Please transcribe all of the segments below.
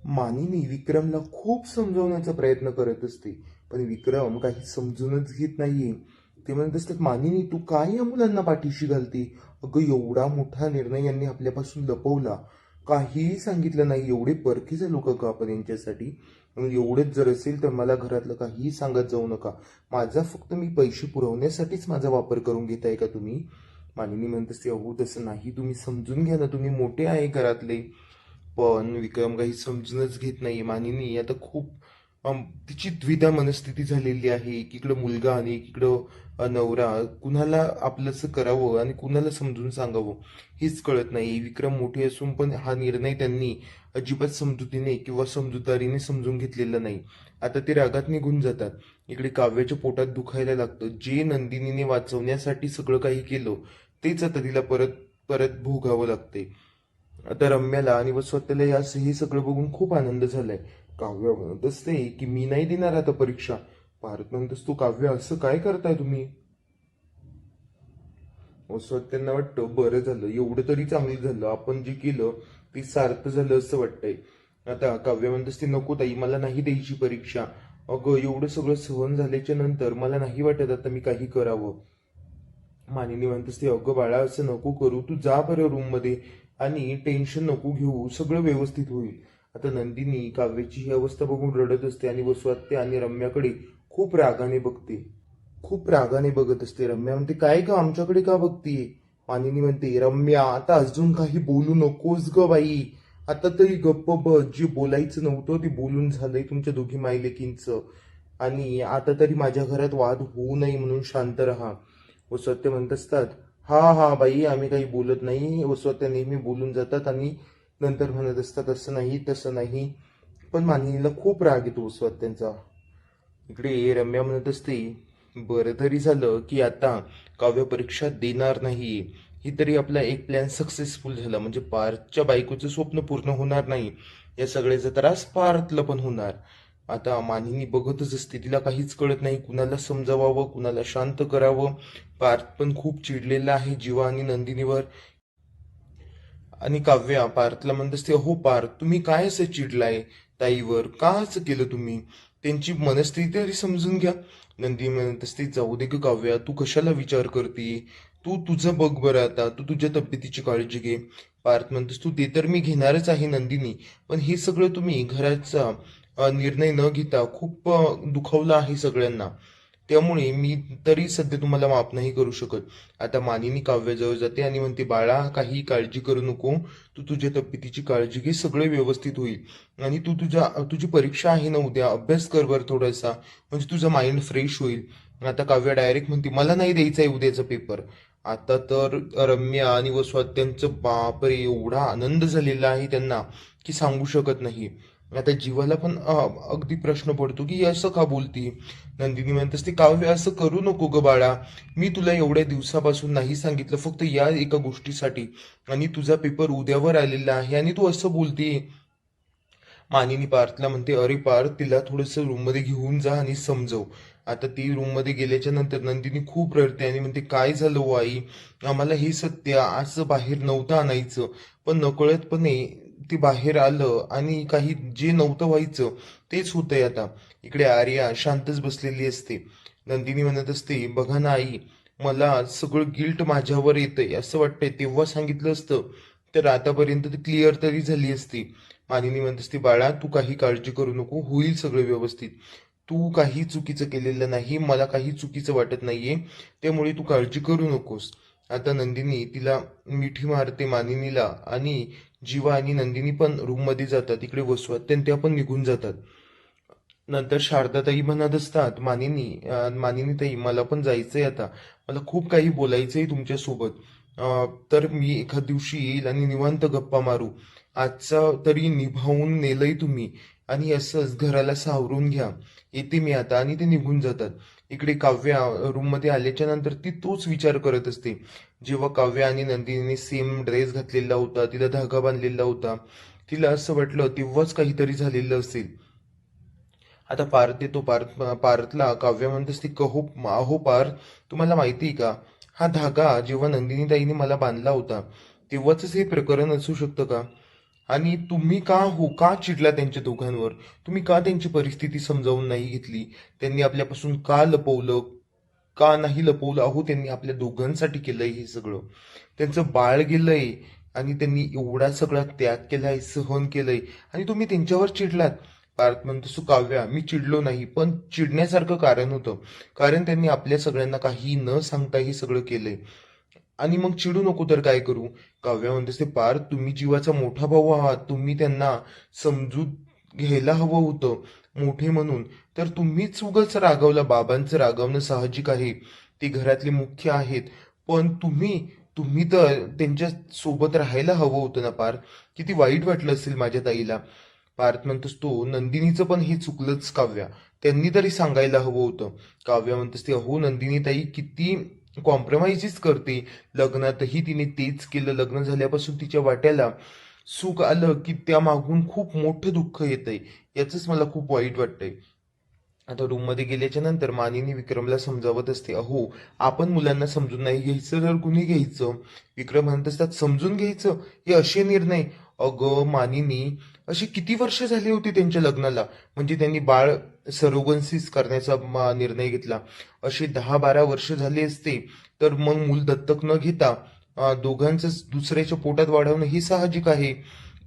मानिनी विक्रमला खूप समजवण्याचा प्रयत्न करत असते, पण विक्रम काही समजूनच घेत नाहीये. ते म्हणत असतात, मानिनी तू काय या मुलांना पाठीशी घालते? अगं एवढा मोठा निर्णय यांनी आपल्यापासून लपवला, काहीही सांगितलं नाही. एवढे परखीचे लोक का आपण यांच्यासाठी? आणि एवढेच जर असेल तर मला घरातलं काहीही सांगत जाऊ नका. माझा फक्त मी पैसे पुरवण्यासाठीच माझा वापर करून घेताय का तुम्ही? मानिनी म्हणत असते, अहो तसं नाही, तुम्ही समजून घ्या ना, तुम्ही मोठे आहे घरातले. पण विक्रम काही समजूनच घेत नाही. मानिनी आता खूप तिची द्विधा मनस्थिती झालेली आहे. एकीकडं मुलगा आणि एकीकडं नवरा. कुणाला आपलंसं करावं आणि कुणाला समजून सांगावं हेच कळत नाही. विक्रम मोठे असून पण हा निर्णय त्यांनी अजिबात समजुतीने किंवा समजूतदारीने समजून घेतलेला नाही. आता ते रागात निघून जातात. इकडे काव्याच्या पोटात दुखायला लागतं. जे नंदिनीने वाचवण्यासाठी सगळं काही केलं तेच आता तिला परत परत भोगावं लागते. आता रम्याला आणि वसवत्याला हे सगळं बघून खूप आनंद झालाय. काव्य म्हणत असते की मी नाही देणार आता परीक्षा. भारत म्हणत असतो, काव्य असं काय करताय तुम्ही? वसवत्यांना वाटतं बरं झालं, एवढं तरी चांगलं झालं, आपण जे केलं ते सार्थ झालं असं वाटतंय. आता काव्य म्हणत असते, नको ताई मला नाही द्यायची परीक्षा. अगं एवढं सगळं सहन झाल्याच्या नंतर मला नाही वाटत आता मी काही करावं. मानिनी म्हणत असते, अगं बाळा असं नको करू, तू जा बरं रूम मध्ये आणि टेन्शन नको घेऊ, सगळं व्यवस्थित होईल. आता नंदिनी काव्याची ही अवस्था बघून रडत असते आणि वसवाते आणि रम्याकडे खूप रागाने बघते. खूप रागाने बघत असते. रम्या म्हणते, काय ग आमच्याकडे का बघतीये? मानिनी म्हणते, रम्या आता अजून काही बोलू नकोस ग बाई. आता तरी गप्प बस. जे बोलायचं नव्हतं ते बोलून झालंय तुमच्या दोघी मायलेकींचं. आणि आता तरी माझ्या घरात वाद होऊ नये म्हणून शांत राहा. व सत्य म्हणत असतात, हा हा बाई आम्ही काही बोलत नाही. व सत्य नेहमी बोलून जातात आणि नंतर म्हणत असतात, असं नाही तसं नाही. पण मानिनीला खूप राग येतो सत्यांचा. इकडे रम्या म्हणत असते, बरं तरी झालं की आता काव्य परीक्षा देणार नाही. ही तरी आपला एक प्लॅन सक्सेसफुल झाला. म्हणजे पार्थच्या बायकोचं स्वप्न पूर्ण होणार नाही, या सगळ्याचा त्रास पार्थला पण होणार. आता मानिनी बघतच असते, तिला काहीच कळत नाही, कुणाला समजावावं कुणाला शांत करावं. पार्थ पण खूप चिडलेला आहे जीवा आणि नंदिनीवर. आणि काव्या पार्थला म्हणत असते, हो पार्थ तुम्ही काय असं चिडलाय ताईवर? का असं केलं तुम्ही? त्यांची मनस्थिती तरी समजून घ्या. नंदिनी म्हणत असते, जाऊ दे ग काव्या, तू कशाला विचार करते? तू तुझं बघ बरं, आता तू तुझ्या तब्येतीची काळजी घे. पार्थ म्हणतोस, तू ते तर मी घेणारच आहे नंदिनी, पण हे सगळं तुम्ही घराचा निर्णय न घेता खूप दुखावलं आहे सगळ्यांना. त्यामुळे मी तरी सध्या तुम्हाला माफ नाही करू शकत. आता मानिनी काव्याजवळ जाते आणि म्हणते, बाळा काही काळजी करू नको, तू तुझ्या तब्येतीची काळजी घे, सगळे व्यवस्थित होईल. आणि तुझी परीक्षा आहे ना उद्या, अभ्यास कर बरं थोडासा, म्हणजे तुझं माइंड फ्रेश होईल. आता काव्या डायरेक्ट म्हणते, मला नाही द्यायचा आहे उद्याचा पेपर. आता तर रम्या आणि वसवात्यांचं बापरे एवढा आनंद झालेला आहे त्यांना की सांगू शकत नाही. आता जीवाला पण अगदी प्रश्न पडतो की असं का बोलती. नंदिनी म्हणत असते, काव्य असं करू नको ग बाळा, मी तुला एवढ्या दिवसापासून नाही सांगितलं फक्त या एका गोष्टीसाठी, आणि तुझा पेपर उद्यावर आलेला आहे आणि तू असं बोलते. मानिनी पार्थला म्हणते, अरे पार्थ तिला थोडस रूम मध्ये घेऊन जा आणि समजव. आता ती रूम मध्ये गेल्याच्या नंतर नंदिनी खूप रडते आणि म्हणते, काय झालं हो आई? आम्हाला हे सत्य असं बाहेर नव्हतं आणायचं, पण नकळतपणे ते बाहेर आलं आणि काही जे नव्हतं व्हायचं तेच होतंय आता. इकडे आर्या शांतच बसलेली असते. नंदिनी म्हणत असते, बघा ना आई, मला सगळं गिल्ट माझ्यावर येतंय असं वाटतंय. तेव्हा सांगितलं असतं तर आतापर्यंत ती क्लिअर तरी झाली असती. मानिनी म्हणत असते, बाळा तू काही काळजी करू नको, होईल सगळं व्यवस्थित. तू काही चुकीचं केलेलं नाही, मला काही चुकीचं वाटत नाहीये, त्यामुळे तू काळजी करू नकोस. आता नंदिनी तिला मिठी मारते मानिनीला आणि जीवा आणि नंदिनी पण रूम मध्ये जातात. इकडे वसवात त्या पण निघून जातात. नंतर शारदाताई म्हणत असतात, मानिनी ताई मला पण जायचंय आता, मला खूप काही बोलायचंय तुमच्या सोबत. तर मी एखाद दिवशी येईल आणि निवांत गप्पा मारू. आजचा तरी निभावून नेलंय तुम्ही आणि असंच घराला सावरून घ्या. येते मी आता. आणि ते निघून जातात. इकडे काव्या रूम मध्ये आल्याच्या नंतर ती तोच विचार करत असते. जेव्हा काव्या आणि नंदिनीने सेम ड्रेस घातलेला होता, तिला धागा बांधलेला होता, तिला असं वाटलं तेव्हाच काहीतरी झालेलं असेल. आता पार्थ येतो. पार्थला काव्य म्हणत असते, कहो अहो पार्थ, तुम्हाला माहिती का, हा धागा जेव्हा नंदिनी ताईने मला बांधला होता तेव्हाच हे प्रकरण असू शकतं का? आणि तुम्ही का चिडला त्यांच्या दोघांवर? तुम्ही का त्यांची परिस्थिती समजावून नाही घेतली? त्यांनी आपल्यापासून का लपवलं? का नाही लपवलं? अहो, त्यांनी आपल्या दोघांसाठी केलंय हे सगळं. त्यांचं बाळ गेलंय आणि त्यांनी एवढा सगळा त्याग केलाय, सहन केलंय, आणि तुम्ही त्यांच्यावर चिडलात. पार्थ म्हणतो, काव्या, मी चिडलो नाही, पण चिडण्यासारखं कारण होतं. कारण त्यांनी आपल्या सगळ्यांना काही न सांगता हे सगळं केलंय. आणि मग चिडू नको तर काय करू? काव्या म्हणतेस, ते पार्थ, तुम्ही जीवाचा मोठा भाऊ आहात, तुम्ही त्यांना समजून घ्यायला हवं होतं मोठे म्हणून. तर तुम्हीच उगाच रागवला. बाबांचं रागवणं साहजिक आहे, ते घरातले मुख्य आहेत. पण तुम्ही तुम्ही तर त्यांच्या सोबत राहायला हवं होतं ना पार्थ. किती वाईट वाटलं असेल माझ्या ताईला. पार्थ म्हणतोस, तो नंदिनीचं पण हे चुकलंच काव्या, त्यांनी तरी सांगायला हवं होतं. काव्या म्हणतोस, ते अहो, नंदिनी ताई किती कॉम्प्रोमाइजच करते. लग्नातही तिने तेच केलं. लग्न झाल्यापासून तिच्या वाट्याला सुख आलं की त्या मागून खूप मोठं दुःख येतंय. याच मला खूप वाईट वाटतंय. आता रूममध्ये गेल्याच्या नंतर मानिनी विक्रमला समजावत असते, अहो, आपण मुलांना समजून नाही घ्यायचं तर कुणी घ्यायचं? विक्रम म्हणत असतात, समजून घ्यायचं हे असे निर्णय? अगं मानिनी, अशी किती वर्ष झाली होती त्यांच्या लग्नाला, म्हणजे त्यांनी बाळ सरोगन्सीस करण्याचा निर्णय घेतला. असे 10-12 वर्ष झाले असते तर मग मूल दत्तक न घेता दोघांचं दुसऱ्याच्या पोटात वाढवणं हे साहजिक आहे.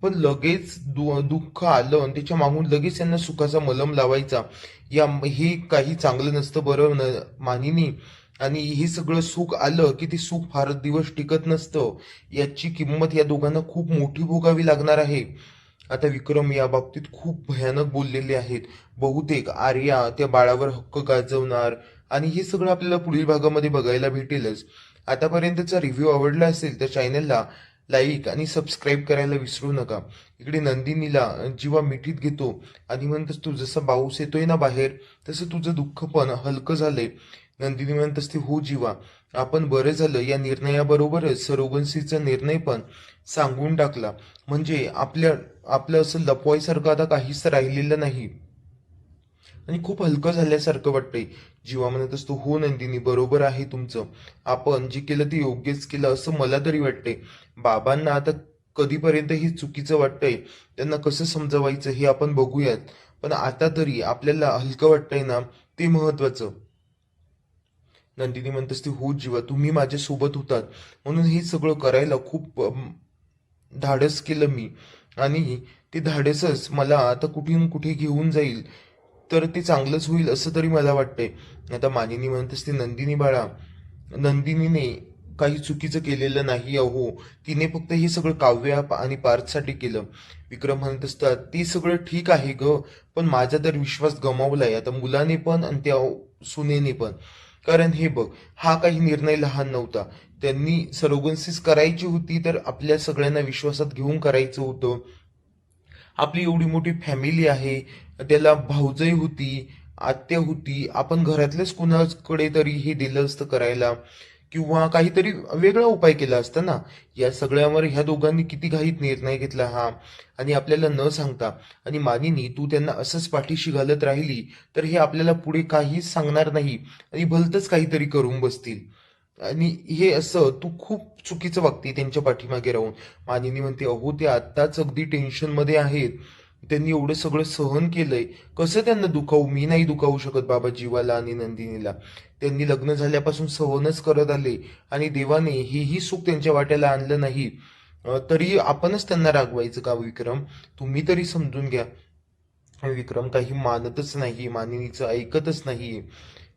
पण लगेच दुःख आलं आणि त्याच्या मागून लगेच त्यांना सुखाचा मलम लावायचा, हे काही चांगलं नसतं बरं मानिनी. आणि हे सगळं सुख आलं की ते सुख फार दिवस टिकत नसतं. याची किंमत या दोघांना खूप मोठी भोगावी लागणार आहे. आता विक्रम या बाबतीत खूप भयानक बोललेले आहेत. बहुतेक आर्या त्या बाळावर हक्क गाजवणार आणि हे सगळं आपल्याला पुढील भागामध्ये बघायला भेटेलच. आतापर्यंतचा रिव्ह्यू आवडला असेल तर चॅनलला लाईक आणि सबस्क्राईब करायला विसरू नका. इकडे नंदिनीला जीवा मिठीत घेतो आणि म्हणतस, तू जसा पाऊस येतोय ना बाहेर, तसं तुझं दुःख पण हलकं झालंय. नंदिनी म्हणत असते, हो जीवा, आपण बरं झालं या निर्णयाबरोबरच सरोगन्सीचा निर्णय पण सांगून टाकला. म्हणजे आपलं असं लपवायसारखं आता काहीच राहिलेलं नाही आणि खूप हलकं झाल्यासारखं वाटतंय. जीवा म्हणत असतो, हो नंदिनी, बरोबर आहे तुमचं. आपण जे केलं ते योग्यच केलं असं मला तरी वाटतंय. बाबांना आता कधीपर्यंत हे चुकीचं वाटतंय, त्यांना कसं समजवायचं हे आपण बघूयात. पण आता तरी आपल्याला हलकं वाटतंय ना, ते महत्वाचं. नंदिनी म्हणत असते, हो जीवा, तुम्ही माझ्या सोबत होतात म्हणून हे सगळं करायला खूप धाडस केलं मी. आणि ते धाडसच मला आता कुठून कुठे घेऊन जाईल, तर ते चांगलंच होईल असं तरी मला वाटतंय. आता मानिनी म्हणत असते, नंदिनी बाळा, नंदिनीने काही चुकीचं केलेलं नाही अहो. तिने फक्त हे सगळं काव्य आणि पार्थसाठी केलं. विक्रम म्हणत असतात, ते सगळं ठीक आहे ग, पण माझा तर विश्वास गमावलाय आता मुलाने पण आणि त्या सुनेने पण. कारण हे बघ, हा काही निर्णय लहान नव्हता. त्यांनी सरोगन्सीस करायची होती तर आपल्या सगळ्यांना विश्वासात घेऊन करायचं होतं. आपली एवढी मोठी फॅमिली आहे, त्याला भाऊजाई होती, आत्या होती, आपण घरातल्याच कुणाकडे तरी हे दिलं असतं करायला, किंवा काहीतरी वेगळा उपाय केला असता ना. या सगळ्यावर ह्या दोघांनी किती घाईत निर्णय घेतला हा, आणि आपल्याला न सांगता. आणि मानिनी, तू त्यांना असंच पाठीशी घालत राहिली तर हे आपल्याला पुढे काहीच सांगणार नाही आणि भलतंच काहीतरी करून बसतील. आणि हे असं तू खूप चुकीचं वागते त्यांच्या पाठीमागे राहून. मानिनी म्हणते, अहो, ते आत्ताच अगदी टेन्शन मध्ये आहेत, त्यांनी एवढं सगळं सहन केलंय, कसं त्यांना दुखावू? मी नाही दुखावू शकत बाबा जीवाला आणि नंदिनीला. त्यांनी लग्न झाल्यापासून सहनच करत आले आणि देवाने हेही सुख त्यांच्या वाट्याला आणलं नाही. तरी आपणच त्यांना रागवायचं का विक्रम? तुम्ही तरी समजून घ्या. विक्रम काही मानतच नाही, मानिनीचं ऐकतच नाहीये.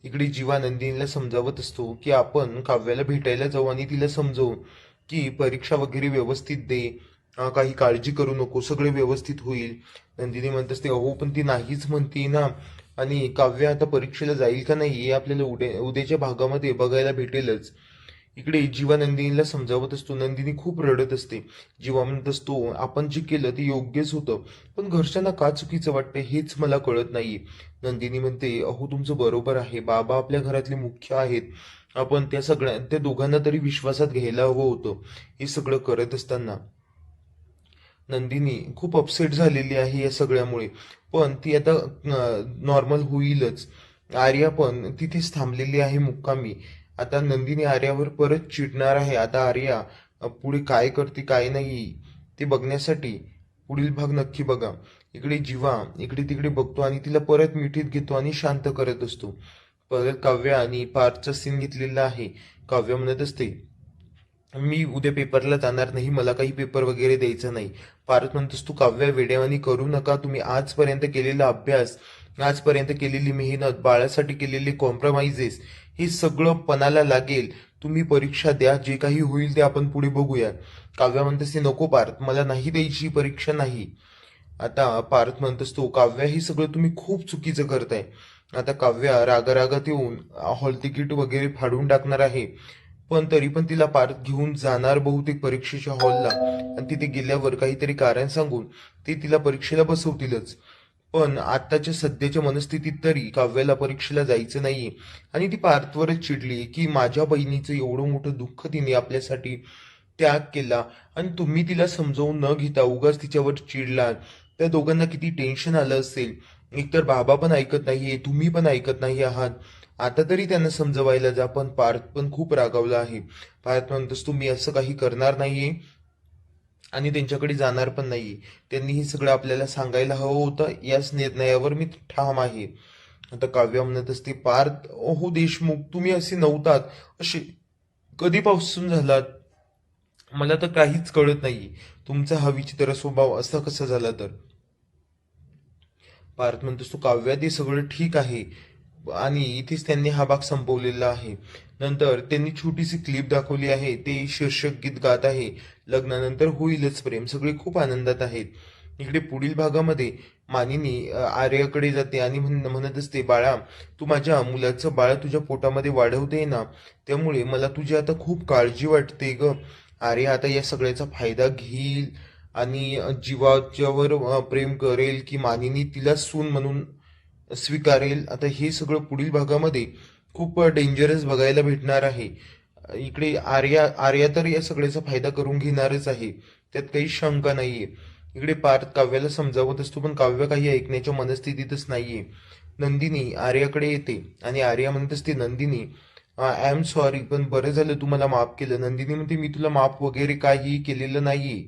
इकडे जीवा नंदिनीला समजावत असतो की आपण काव्याला भेटायला जाऊ आणि तिला समजवू की परीक्षा वगैरे व्यवस्थित दे, काही काळजी करू नको, सगळे व्यवस्थित होईल. नंदिनी म्हणत असते, अहो, पण ती नाहीच म्हणते ना. आणि काव्य आता परीक्षेला जाईल का नाही हे आपल्याला उद्याच्या भागामध्ये बघायला भेटेलच. इकडे जीवा नंदिनीला समजावत असतो. नंदिनी खूप रडत असते. जीवा म्हणत असतो, आपण जे केलं ते योग्यच होतं, पण घरच्यांना का चुकीचं वाटतं हेच मला कळत नाही. नंदिनी म्हणते, अहो, तुमचं बरोबर आहे, बाबा आपल्या घरातले मुख्य आहेत, आपण त्या दोघांना तरी विश्वासात घ्यायला हवं होतं हे सगळं करत असताना. नंदिनी खूप अपसेट झालेली आहे या सगळ्यामुळे, पण ती आता नॉर्मल होईलच. आर्या पण तिथेच थांबलेली आहे मुक्कामी. आता नंदिनी आर्यावर परत चिडणार आहे. आता आर्या पुढे काय करते काय नाही ते बघण्यासाठी पुढील भाग नक्की बघा. इकडे जीवा इकडे तिकडे बघतो आणि तिला परत मिठीत घेतो आणि शांत करत असतो. परत काव्य आणि पार्थचा सीन घेतलेला आहे. काव्य म्हणत असते, मी उद्या पेपरला जाणार नाही, मला काही पेपर वगैरे द्यायचा नाही. पार्थ म्हणतोस, तू काव्य वेड्यावानी करू नका. तुम्ही आजपर्यंत केलेला अभ्यास, आजपर्यंत केलेली मेहनत, बाळासाठी केलेले कॉम्प्रोमाइजेस, हे सगळं पणाला लागेल. तुम्ही परीक्षा द्या, जे काही होईल ते आपण पुढे बघूया. काव्य म्हणतेस, नको पार्थ, मला नाही द्यायची परीक्षा नाही. आता पार्थ म्हणत असतो, काव्य हे सगळं तुम्ही खूप चुकीचं करताय. आता काव्य रागारागात येऊन हॉल तिकीट वगैरे फाडून टाकणार आहे. पण तरी पण तिला पार्थ घेऊन जाणार बहुतेक परीक्षेच्या हॉलला, आणि तिथे गेल्यावर काहीतरी कारण सांगून ते तिला परीक्षेला बसवतीलच. पण आताच्या सध्याच्या मनस्थितीत तरी काव्याला परीक्षेला जायचं नाहीये. आणि ती पार्थवरच चिडली की माझ्या बहिणीचं एवढं मोठं दुःख तिने आपल्यासाठी त्याग केला आणि तुम्ही तिला समजावून न घेता उगाच तिच्यावर चिडला. त्या दोघांना किती टेन्शन आलं असेल. एकतर बाबा पण ऐकत नाहीये, तुम्ही पण ऐकत नाही आहात. आता तरी त्यांना समजवायला जा. पण पार्थ पण खूप रागावला आहे. पार्थ म्हणतोस, तुम्ही असं काही करणार नाहीये आणि त्यांच्याकडे जाणार पण नाहीये. त्यांनी हे सगळं आपल्याला सांगायला हवं होतं. याच निर्णयावर मी ठाम आहे. आता काव्य म्हणत असते, पार्थ हो देशमुख, तुम्ही असे नव्हतात. असे कधीपासून झालात? मला तर काहीच कळत नाहीये. तुमचा हा विचित्र स्वभाव असा कसा झाला तर? पार्थ म्हणतोस, तू काव्या ते सगळं ठीक आहे. आणि इथेच त्यांनी हा भाग संपवलेला आहे. नंतर त्यांनी छोटीशी क्लिप दाखवली आहे. ते शीर्षक गीत गात आहे, लग्नानंतर होईलच प्रेम. सगळे खूप आनंदात आहेत. इकडे पुढील भागामध्ये मानिनी आर्याकडे जाते आणि म्हणत असते, बाळा, तू माझ्या मुलाचं बाळ तुझ्या पोटामध्ये वाढवते ना, त्यामुळे मला तुझी आता खूप काळजी वाटते ग. आर्या आता या सगळ्याचा फायदा घेईल आणि जीवाच्यावर प्रेम करेल की मानिनी तिला सून म्हणून स्वीकारेल. आता हे सगळं पुढील भागामध्ये खूप डेंजरस बघायला भेटणार आहे. इकडे आर्या आर्या तर या सगळ्याचा फायदा करून घेणारच आहे, त्यात काही शंका नाहीये. इकडे पार्थ काव्याला समजावत असतो, पण काव्य काही ऐकण्याच्या मनस्थितीतच नाहीये. नंदिनी आर्याकडे येते आणि आर्या म्हणत असते, नंदिनी, आय एम सॉरी, पण बरं झालं तू मला माफ केलं. नंदिनी म्हणते, मी तुला माफ वगैरे काही केलेलं नाहीये.